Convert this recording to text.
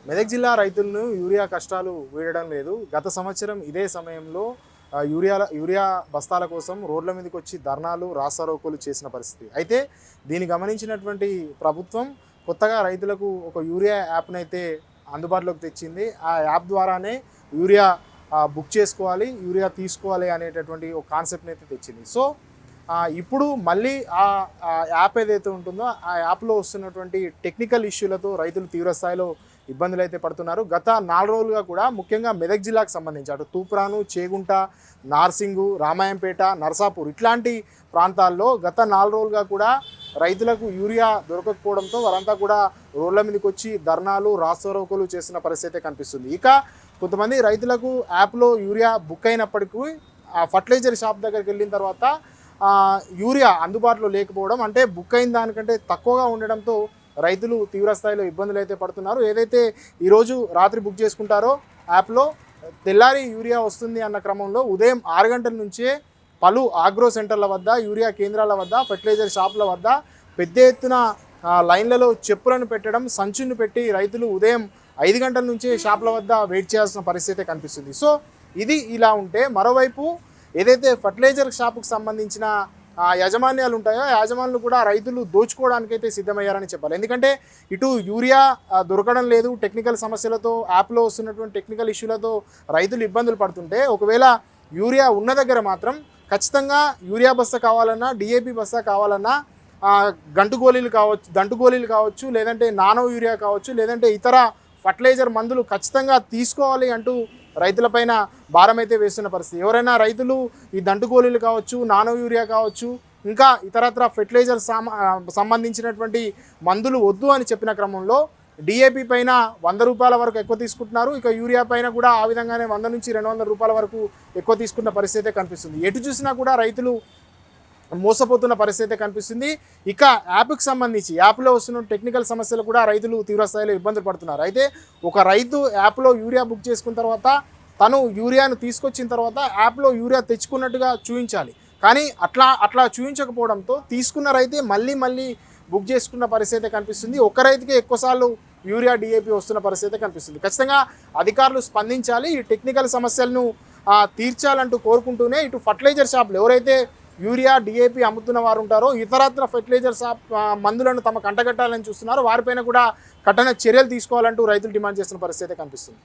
మెదక్ జిల్లా రైతులను యూరియా కష్టాలు వీడడం లేదు. గత సంవత్సరం ఇదే సమయంలో యూరియా బస్తాల కోసం రోడ్ల మీదకి వచ్చి ధర్నాలు, రాస్తారోకోలు చేసిన పరిస్థితి. అయితే దీన్ని గమనించినటువంటి ప్రభుత్వం కొత్తగా రైతులకు ఒక యూరియా యాప్‌నైతే అందుబాటులోకి తెచ్చింది. ఆ యాప్ ద్వారానే యూరియా బుక్ చేసుకోవాలి, యూరియా తీసుకోవాలి అనేటటువంటి ఒక కాన్సెప్ట్‌ని అయితే తెచ్చింది. సో ఇప్పుడు మళ్ళీ ఆ యాప్ ఏదైతే ఉంటుందో ఆ యాప్‌లో వస్తున్నటువంటి టెక్నికల్ ఇష్యూలతో రైతులు తీవ్రస్థాయిలో ఇబ్బందులైతే పడుతున్నారు. గత 4 రోజులుగా కూడా ముఖ్యంగా మెదక్ జిల్లాకు సంబంధించి అటు తూప్రాను, చేగుంట, నార్సింగు, రామాయంపేట, నర్సాపూర్ ఇట్లాంటి ప్రాంతాల్లో గత 4 రోజులుగా కూడా రైతులకు యూరియా దొరకకపోవడంతో వారంతా కూడా రోడ్ల మీదకి వచ్చి ధర్నాలు, రాస్తారోకోలు చేస్తున్న పరిస్థితి కనిపిస్తుంది. ఇక కొంతమంది రైతులకు యాప్‌లో యూరియా బుక్ అయినప్పటికీ ఆ ఫర్టిలైజర్ షాప్ దగ్గరికి వెళ్ళిన తర్వాత యూరియా అందుబాటులో లేకపోవడం, అంటే బుక్ అయిన దానికంటే తక్కువగా ఉండడంతో రైతులు తీవ్రస్థాయిలో ఇబ్బందులు అయితే పడుతున్నారు. ఏదైతే ఈరోజు రాత్రి బుక్ చేసుకుంటారో యాప్లో తెల్లారి యూరియా వస్తుంది అన్న క్రమంలో ఉదయం 6 గంటల నుంచే పలు ఆగ్రో సెంటర్ల వద్ద, యూరియా కేంద్రాల వద్ద, ఫర్టిలైజర్ షాపుల వద్ద పెద్ద ఎత్తున లైన్లలో చెప్పులను పెట్టడం, సంచులను పెట్టి రైతులు ఉదయం 5 గంటల నుంచే షాపుల వద్ద వెయిట్ చేయాల్సిన పరిస్థితి కనిపిస్తుంది. సో ఇది ఇలా ఉంటే మరోవైపు ఏదైతే ఫర్టిలైజర్ షాపుకు సంబంధించిన యాజమాన్యాలు ఉంటాయో యాజమాన్యాలు కూడా రైతులు దోచుకోవడానికైతే సిద్ధమయ్యారని చెప్పాలి. ఎందుకంటే ఇటు యూరియా దొరకడం లేదు, టెక్నికల్ సమస్యలతో యాప్లో వస్తున్నటువంటి టెక్నికల్ ఇష్యూలతో రైతులు ఇబ్బందులు పడుతుంటే, ఒకవేళ యూరియా ఉన్న దగ్గర మాత్రం ఖచ్చితంగా యూరియా బస్తా కావాలన్నా, డిఏపి బస్తా కావాలన్నా దంటు గోళీలు కావచ్చు, లేదంటే నానో యూరియా కావచ్చు, లేదంటే ఇతర ఫర్టిలైజర్ మందులు ఖచ్చితంగా తీసుకోవాలి అంటూ రైతులపైన భారం అయితే వేస్తున్న పరిస్థితి. ఎవరైనా రైతులు ఈ దంటు గోళీలు కావచ్చు, నానో యూరియా కావచ్చు, ఇంకా ఇతరత్ర ఫెర్టిలైజర్ సంబంధించినటువంటి మందులు వద్దు అని చెప్పిన క్రమంలో డిఏపి పైన 100 రూపాయల వరకు ఎక్కువ తీసుకుంటున్నారు. ఇక యూరియా పైన కూడా ఆ విధంగానే 100 నుంచి 200 రూపాయల వరకు ఎక్కువ తీసుకున్న పరిస్థితి కనిపిస్తుంది. ఎటు చూసినా కూడా రైతులు మోసపోతున్న పరిస్థితి కనిపిస్తుంది. ఇక యాప్కి సంబంధించి యాప్లో వస్తున్న టెక్నికల్ సమస్యలు కూడా రైతులు తీవ్రస్థాయిలో ఇబ్బందులు పడుతున్నారు. అయితే ఒక రైతు యాప్లో యూరియా బుక్ చేసుకున్న తర్వాత తను యూరియాను తీసుకొచ్చిన తర్వాత యాప్లో యూరియా తెచ్చుకున్నట్టుగా చూపించాలి. కానీ అట్లా చూపించకపోవడంతో తీసుకున్న రైతే మళ్ళీ బుక్ చేసుకున్న పరిస్థితి కనిపిస్తుంది. ఒక రైతుకే ఎక్కువసార్లు యూరియా డిఏపి వస్తున్న పరిస్థితి కనిపిస్తుంది. ఖచ్చితంగా అధికారులు స్పందించాలి, ఈ టెక్నికల్ సమస్యలను తీర్చాలంటూ కోరుకుంటూనే ఇటు ఫర్టిలైజర్ షాపులు ఎవరైతే యూరియా డిఏపి అమ్ముతున్న వారు ఉంటారో ఇతరత్ర ఫెర్టిలైజర్ మందులను తమ కంటగట్టాలని చూస్తున్నారు, వారిపైన కూడా కఠిన చర్యలు తీసుకోవాలంటూ రైతులు డిమాండ్ చేస్తున్న పరిస్థితి కనిపిస్తుంది.